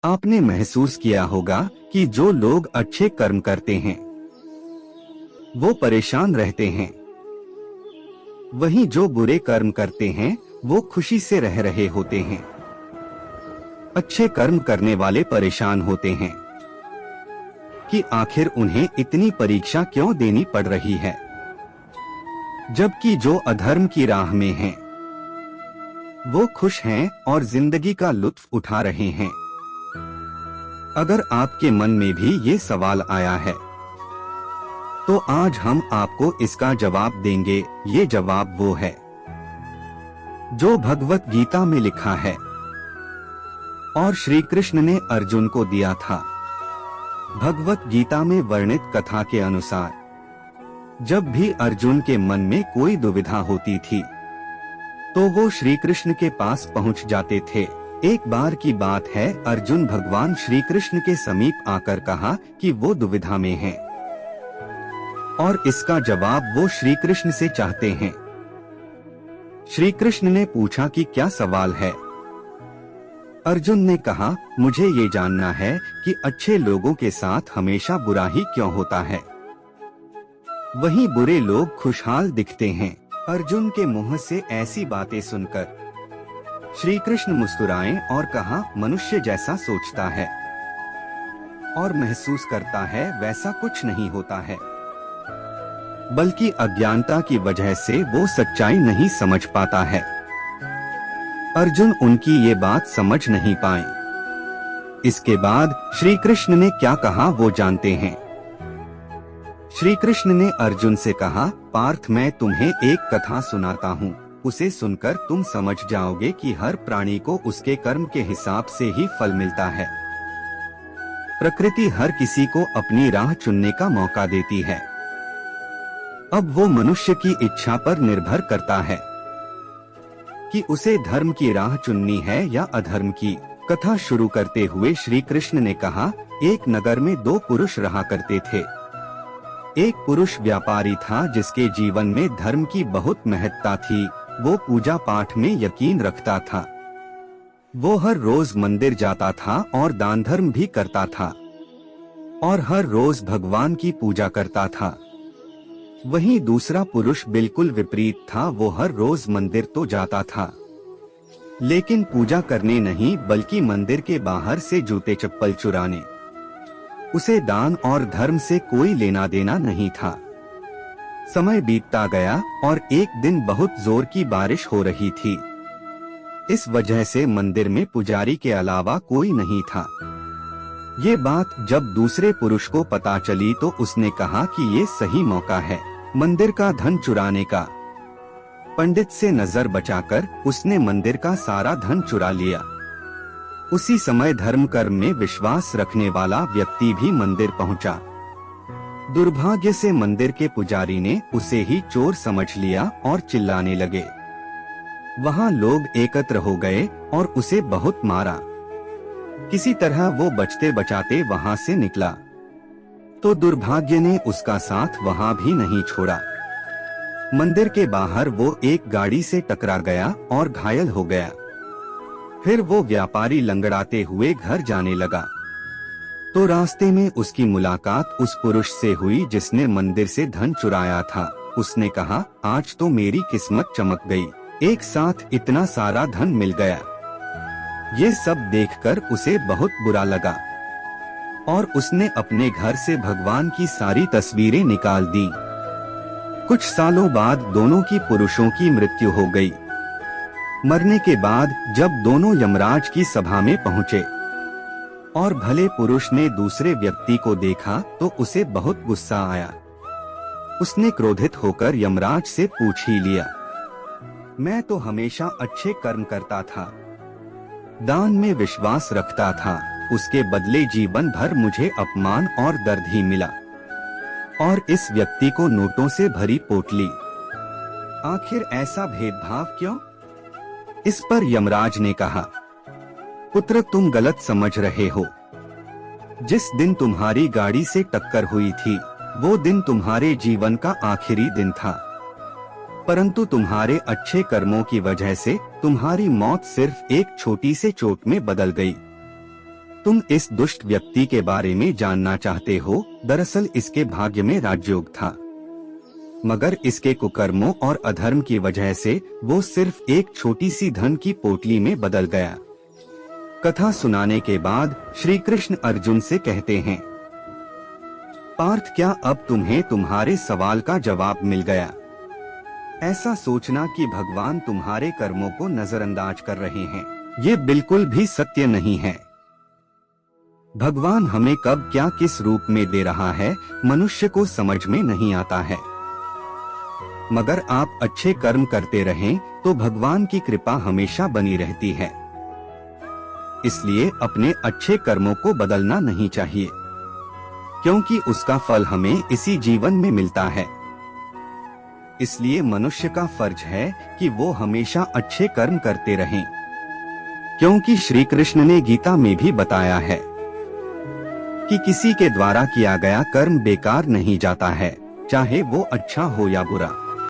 आपने महसूस किया होगा कि जो लोग अच्छे कर्म करते हैं वो परेशान रहते हैं, वहीं जो बुरे कर्म करते हैं वो खुशी से रह रहे होते हैं। अच्छे कर्म करने वाले परेशान होते हैं कि आखिर उन्हें इतनी परीक्षा क्यों देनी पड़ रही है, जबकि जो अधर्म की राह में हैं वो खुश हैं और जिंदगी का लुत्फ उठा रहे हैं। अगर आपके मन में भी ये सवाल आया है तो आज हम आपको इसका जवाब देंगे। ये जवाब वो है जो भगवत गीता में लिखा है और श्री कृष्ण ने अर्जुन को दिया था। भगवत गीता में वर्णित कथा के अनुसार जब भी अर्जुन के मन में कोई दुविधा होती थी तो वो श्री कृष्ण के पास पहुंच जाते थे। एक बार की बात है, अर्जुन भगवान श्री कृष्ण के समीप आकर कहा कि वो दुविधा में हैं और इसका जवाब वो श्री कृष्ण से चाहते हैं। श्री कृष्ण ने पूछा कि क्या सवाल है। अर्जुन ने कहा, मुझे ये जानना है कि अच्छे लोगों के साथ हमेशा बुरा ही क्यों होता है, वहीं बुरे लोग खुशहाल दिखते हैं। अर्जुन के मुंह से ऐसी बातें सुनकर श्री कृष्ण मुस्कुराए और कहा, मनुष्य जैसा सोचता है और महसूस करता है वैसा कुछ नहीं होता है, बल्कि अज्ञानता की वजह से वो सच्चाई नहीं समझ पाता है। अर्जुन उनकी ये बात समझ नहीं पाए। इसके बाद श्री कृष्ण ने क्या कहा वो जानते हैं। श्री कृष्ण ने अर्जुन से कहा, पार्थ मैं तुम्हें एक कथा सुनाता हूँ, उसे सुनकर तुम समझ जाओगे कि हर प्राणी को उसके कर्म के हिसाब से ही फल मिलता है। प्रकृति हर किसी को अपनी राह चुनने का मौका देती है। अब वो मनुष्य की इच्छा पर निर्भर करता है कि उसे धर्म की राह चुननी है या अधर्म की। कथा शुरू करते हुए श्री कृष्ण ने कहा, एक नगर में दो पुरुष रहा करते थे। एक पुरुष व्यापारी था जिसके जीवन में धर्म की बहुत महत्ता थी। वो पूजा पाठ में यकीन रखता था। वो हर रोज मंदिर जाता था और दान धर्म भी करता था और हर रोज भगवान की पूजा करता था। वहीं दूसरा पुरुष बिल्कुल विपरीत था। वो हर रोज मंदिर तो जाता था लेकिन पूजा करने नहीं बल्कि मंदिर के बाहर से जूते चप्पल चुराने। उसे दान और धर्म से कोई लेना देना नहीं था। समय बीतता गया और एक दिन बहुत जोर की बारिश हो रही थी। इस वजह से मंदिर में पुजारी के अलावा कोई नहीं था। ये बात जब दूसरे पुरुष को पता चली तो उसने कहा कि ये सही मौका है मंदिर का धन चुराने का। पंडित से नजर बचाकर उसने मंदिर का सारा धन चुरा लिया। उसी समय धर्म कर्म में विश्वास रखने वाला व्यक्ति भी मंदिर पहुंचा। दुर्भाग्य से मंदिर के पुजारी ने उसे ही चोर समझ लिया और चिल्लाने लगे। वहां लोग एकत्र हो गए और उसे बहुत मारा। किसी तरह वो बचते बचाते वहां से निकला तो दुर्भाग्य ने उसका साथ वहां भी नहीं छोड़ा। मंदिर के बाहर वो एक गाड़ी से टकरा गया और घायल हो गया। फिर वो व्यापारी लंगड़ाते हुए घर जाने लगा तो रास्ते में उसकी मुलाकात उस पुरुष से हुई जिसने मंदिर से धन चुराया था। उसने कहा, आज तो मेरी किस्मत चमक गई, एक साथ इतना सारा धन मिल गया। ये सब देखकर उसे बहुत बुरा लगा और उसने अपने घर से भगवान की सारी तस्वीरें निकाल दी। कुछ सालों बाद दोनों की पुरुषों की मृत्यु हो गई। मरने के बाद जब दोनों यमराज की सभा में पहुंचे और भले पुरुष ने दूसरे व्यक्ति को देखा तो उसे बहुत गुस्सा आया। उसने क्रोधित होकर यमराज से पूछ ही लिया, मैं तो हमेशा अच्छे कर्म करता था, दान में विश्वास रखता था, उसके बदले जीवन भर मुझे अपमान और दर्द ही मिला और इस व्यक्ति को नोटों से भरी पोटली। आखिर ऐसा भेदभाव क्यों? इस पर यमराज ने कहा, पुत्र तुम गलत समझ रहे हो। जिस दिन तुम्हारी गाड़ी से टक्कर हुई थी वो दिन तुम्हारे जीवन का आखिरी दिन था, परंतु तुम्हारे अच्छे कर्मों की वजह से तुम्हारी मौत सिर्फ एक छोटी से चोट में बदल गई। तुम इस दुष्ट व्यक्ति के बारे में जानना चाहते हो। दरअसल इसके भाग्य में राजयोग था, मगर इसके कुकर्मों और अधर्म की वजह से वो सिर्फ एक छोटी सी धन की पोटली में बदल गया। कथा सुनाने के बाद श्री कृष्ण अर्जुन से कहते हैं, पार्थ, क्या अब तुम्हें तुम्हारे सवाल का जवाब मिल गया? ऐसा सोचना कि भगवान तुम्हारे कर्मों को नजरअंदाज कर रहे हैं, ये बिल्कुल भी सत्य नहीं है। भगवान हमें कब क्या किस रूप में दे रहा है मनुष्य को समझ में नहीं आता है। मगर आप अच्छे कर्म करते रहें तो भगवान की कृपा हमेशा बनी रहती है। इसलिए अपने अच्छे कर्मों को बदलना नहीं चाहिए, क्योंकि उसका फल हमें इसी जीवन में मिलता है। इसलिए मनुष्य का फर्ज है कि वो हमेशा अच्छे कर्म करते रहें, क्योंकि श्री कृष्ण ने गीता में भी बताया है कि किसी के द्वारा किया गया कर्म बेकार नहीं जाता है, चाहे वो अच्छा हो या बुरा।